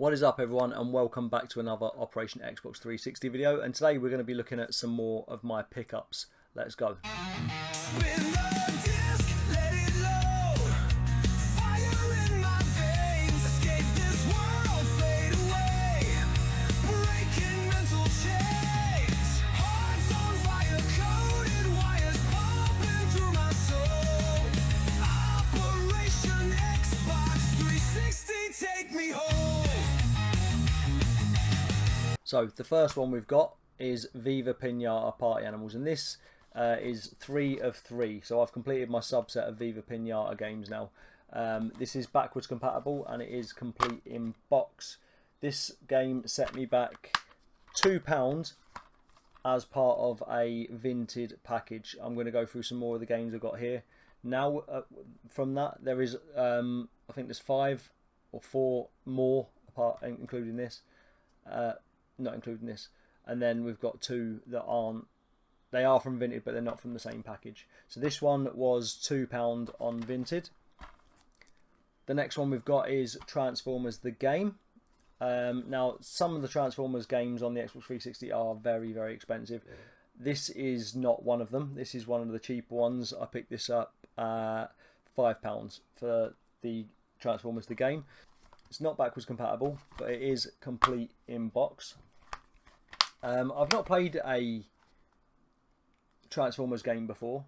What is up, everyone, and welcome back to another Operation Xbox 360 video. And today we're going to be looking at some more of my pickups. Let's go. So the first one we've got is Viva Pinata Party Animals, and this is 3 of 3. So I've completed my subset of Viva Pinata games now. This is backwards compatible and it is complete in box. This game set me back £2 as part of a Vinted package. I'm going to go through some more of the games I've got here. Now from that there is I think there's 5 or 4 more apart, including this. Not including this, and then we've got 2 that aren't. They are from Vinted, but they're not from the same package. So this one was £2 on Vinted. The next one we've got is Transformers the game. Now some of the Transformers games on the Xbox 360 are very, very expensive. This is not one of them. This is one of the cheaper ones. I picked this up £5 for the Transformers the game. It's not backwards compatible, but it is complete in box. I've not played a Transformers game before.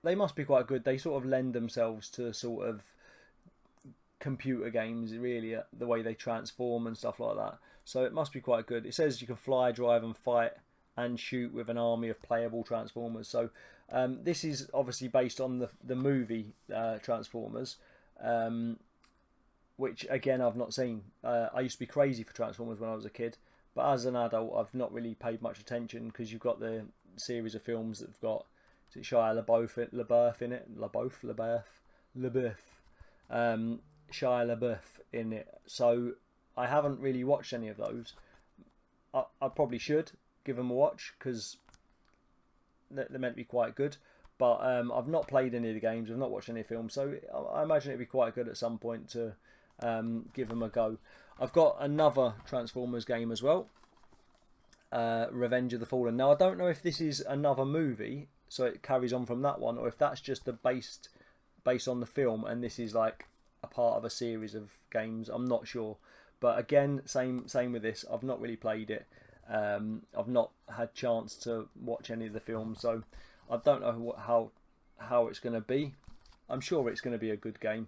They must be quite good. They sort of lend themselves to sort of computer games, really, the way they transform and stuff like that. So it must be quite good. It says you can fly, drive and fight and shoot with an army of playable Transformers. So this is obviously based on the movie Transformers. Which again I've not seen. I used to be crazy for Transformers when I was a kid, but as an adult I've not really paid much attention because you've got the series of films that've got, is it Shia LaBeouf in it? Shia LaBeouf in it. So I haven't really watched any of those. I probably should give them a watch because they're meant to be quite good. But I've not played any of the games. I've not watched any films, so I imagine it'd be quite good at some point to give them a go. I've got another Transformers game as well, Revenge of the Fallen. Now I don't know if this is another movie, so it carries on from that one, or if that's just based on the film, and this is like a part of a series of games. I'm not sure, but again, same with this. I've not really played it. I've not had chance to watch any of the films, so I don't know how it's going to be. I'm sure it's going to be a good game.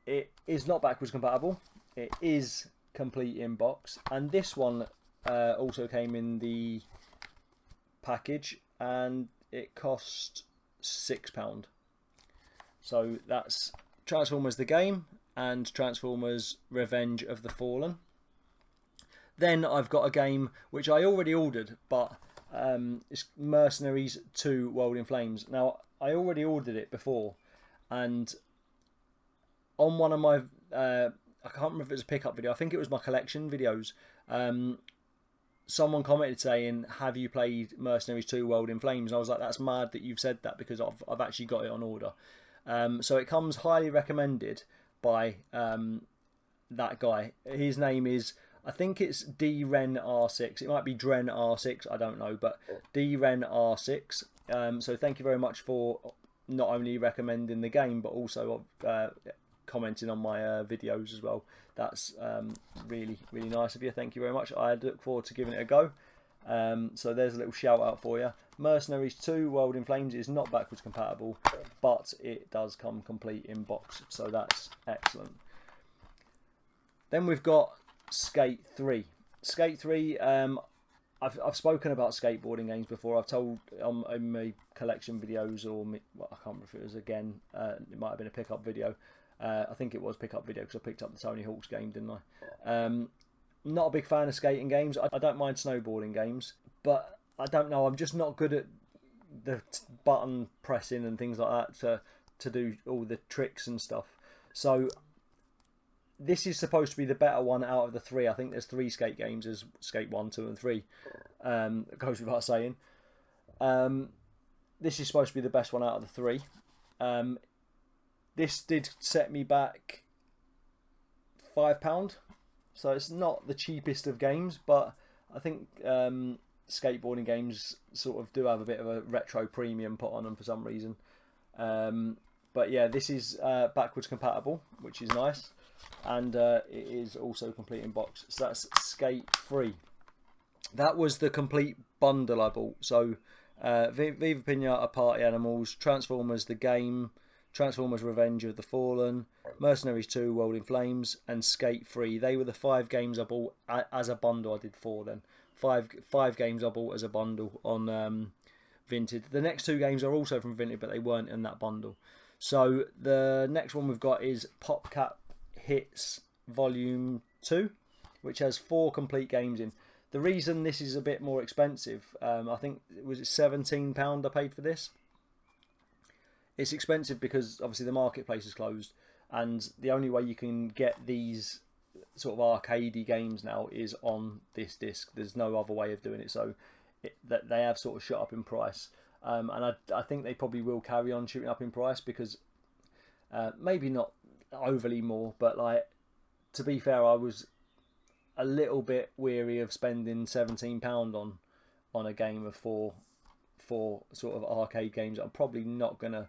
It is not backwards compatible. It is complete in box, and this one also came in the package, and it cost £6. So that's Transformers the game and Transformers Revenge of the Fallen. Then I've got a game which I already ordered, but it's Mercenaries 2 World in Flames. Now I already ordered it before, and on one of my I can't remember if it was a pickup video, I think it was my collection videos, someone commented saying, have you played Mercenaries 2 World in Flames? And I was like, that's mad that you've said that, because I've actually got it on order. So it comes highly recommended by that guy. His name is, I think it's DrenR6. It might be DrenR6, I don't know, but DrenR6. So thank you very much for not only recommending the game, but also commenting on my videos as well. That's really, really nice of you. Thank you very much. I look forward to giving it a go. So there's a little shout out for you. Mercenaries 2 World in Flames is not backwards compatible, but it does come complete in box, so that's excellent. Then we've got Skate 3. Skate 3, I've spoken about skateboarding games before. I've told in my collection videos, or well, I can't remember if it was again. It might have been a pickup video. I think it was pickup video because I picked up the Tony Hawk's game, didn't I? Not a big fan of skating games. I don't mind snowboarding games, but I don't know. I'm just not good at the button pressing and things like that to do all the tricks and stuff. So this is supposed to be the better one out of the 3. I think there's 3 skate games. There's Skate 1, 2 and 3. It goes without saying. This is supposed to be the best one out of the 3. This did set me back £5, so it's not the cheapest of games, but I think skateboarding games sort of do have a bit of a retro premium put on them for some reason. But yeah, this is backwards compatible, which is nice, and it is also complete in box. So that's Skate 3. That was the complete bundle I bought. So Viva Pinata Party Animals, Transformers the game, Transformers Revenge of the Fallen, Mercenaries 2 World in Flames, and Skate 3. They were the 5 games I bought as a bundle. I did 4 then. Five games I bought as a bundle on Vinted. The next 2 games are also from Vinted, but they weren't in that bundle. So the next one we've got is PopCap Hits Volume 2, which has 4 complete games in. The reason this is a bit more expensive, I think, was it £17 I paid for this? It's expensive because obviously the marketplace is closed, and the only way you can get these sort of arcadey games now is on this disc. There's no other way of doing it, so they have sort of shot up in price. And I think they probably will carry on shooting up in price because maybe not overly more, but like, to be fair, I was a little bit weary of spending £17 on a game of four sort of arcade games that I'm probably not gonna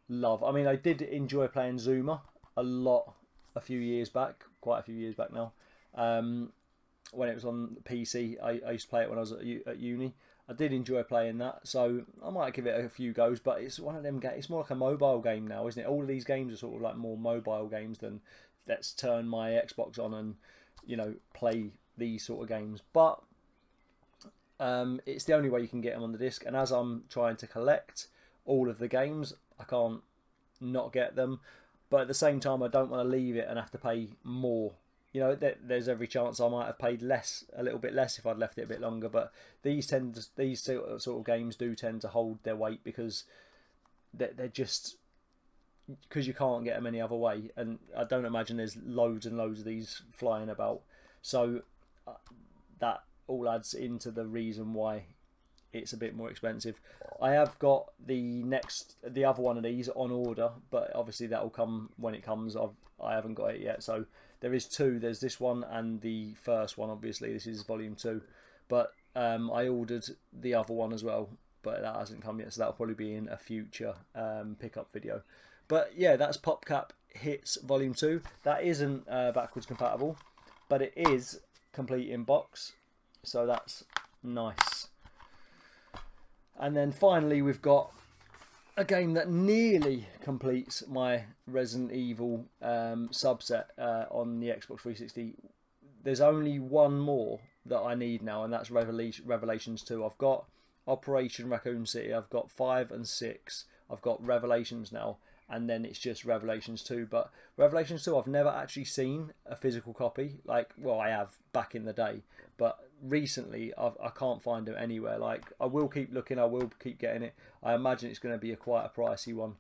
love. I mean, I did enjoy playing Zuma a lot a few years back, quite a few years back now. When it was on PC, I used to play it when I was at uni. I did enjoy playing that, so I might give it a few goes. But it's one of them games. It's more like a mobile game now, isn't it? All of these games are sort of like more mobile games than let's turn my Xbox on and, you know, play these sort of games. But it's the only way you can get them on the disc. And as I'm trying to collect all of the games, I can't not get them. But at the same time, I don't want to leave it and have to pay more. You know, there's every chance I might have paid less, a little bit less, if I'd left it a bit longer. But these sort of games do tend to hold their weight because they're just, because you can't get them any other way. And I don't imagine there's loads and loads of these flying about. So that all adds into the reason why it's a bit more expensive. I have got the other one of these on order, but obviously that will come when it comes. I haven't got it yet, so there is 2. There's this one and the first one. Obviously, this is volume 2, but I ordered the other one as well, but that hasn't come yet, so that'll probably be in a future pickup video. But yeah, that's PopCap Hits Volume 2. That isn't backwards compatible, but it is complete in box, so that's nice. And then finally, we've got a game that nearly completes my Resident Evil subset on the Xbox 360. There's only one more that I need now, and that's Revelations 2. I've got Operation Raccoon City, I've got 5 and 6, I've got Revelations now, and then it's just Revelations 2. But Revelations 2, I've never actually seen a physical copy. Like, well, I have back in the day, but recently I can't find it anywhere. Like, I will keep looking, I will keep getting it. I imagine it's going to be quite a pricey one,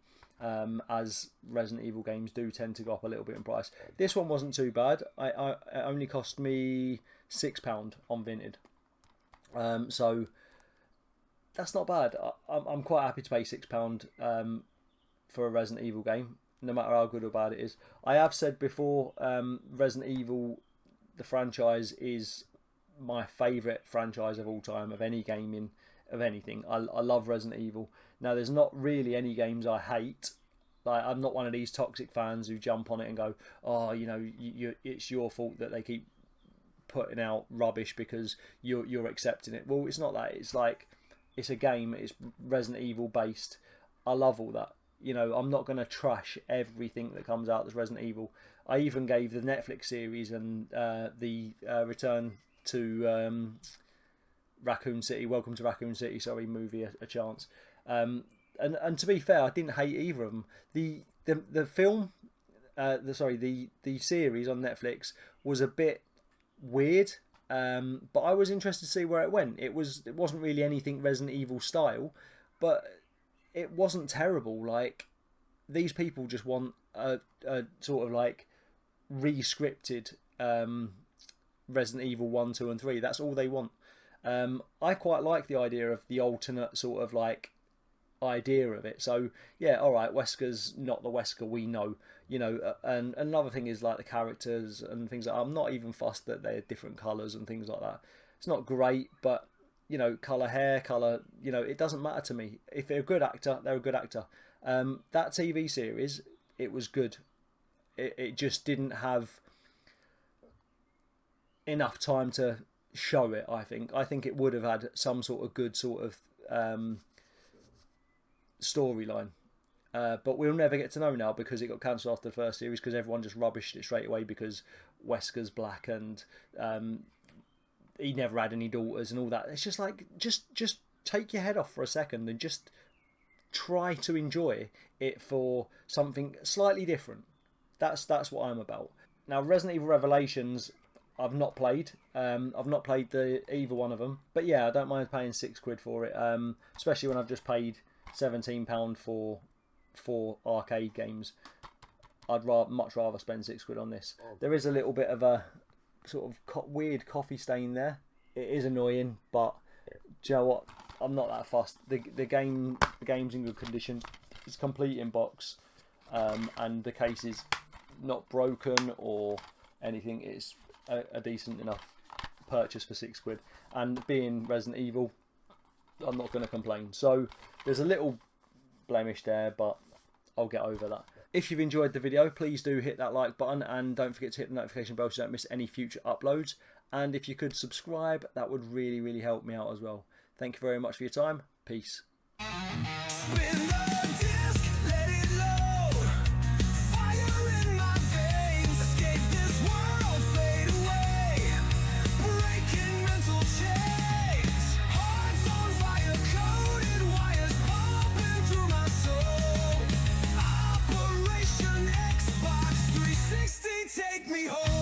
as Resident Evil games do tend to go up a little bit in price. This one wasn't too bad. It only cost me £6 on Vinted, so that's not bad. I'm quite happy to pay £6 for a Resident Evil game, no matter how good or bad it is. I have said before, Resident Evil, the franchise, is my favourite franchise of all time, of any gaming, of anything. I love Resident Evil. Now, there's not really any games I hate. Like, I'm not one of these toxic fans who jump on it and go, oh, you know, it's your fault that they keep putting out rubbish because you're accepting it. Well, it's not that. It's like, it's a game. It's Resident Evil based. I love all that. You know, I'm not going to trash everything that comes out that's Resident Evil. I even gave the Netflix series and the Return to Raccoon City, Welcome to Raccoon City, sorry, movie a chance. And to be fair, I didn't hate either of them. The film, the series on Netflix was a bit weird, but I was interested to see where it went. It wasn't really anything Resident Evil style, but it wasn't terrible. Like, these people just want a sort of like re-scripted Resident Evil 1, 2 and 3. That's all they want. I quite like the idea of the alternate sort of like idea of it. So yeah, alright, Wesker's not the Wesker we know. you know. And another thing is like the characters and things like that. I'm not even fussed that they're different colours and things like that. It's not great, but you know, colour hair, colour, you know, it doesn't matter to me. If they're a good actor, they're a good actor. That TV series, it was good. It just didn't have enough time to show it. I think it would have had some sort of good sort of storyline, but we'll never get to know now because it got cancelled after the first series because everyone just rubbished it straight away because Wesker's black and he never had any daughters and all that. It's just like just take your head off for a second and just try to enjoy it for something slightly different. That's what I'm about. Now, Resident Evil Revelations, I've not played. I've not played either one of them. But yeah, I don't mind paying £6 for it, especially when I've just paid £17 for 4 arcade games. I'd much rather spend £6 on this. There is a little bit of a sort of weird coffee stain there. It is annoying, but do you know what? I'm not that fussed. The game's in good condition. It's complete in box, and the case is not broken or anything. It's a decent enough purchase for £6, and being Resident Evil, I'm not going to complain. So there's a little blemish there, but I'll get over that. If you've enjoyed the video, please do hit that like button and don't forget to hit the notification bell so you don't miss any future uploads. And if you could subscribe, that would really help me out as well. Thank you very much for your time. Peace. Take me home.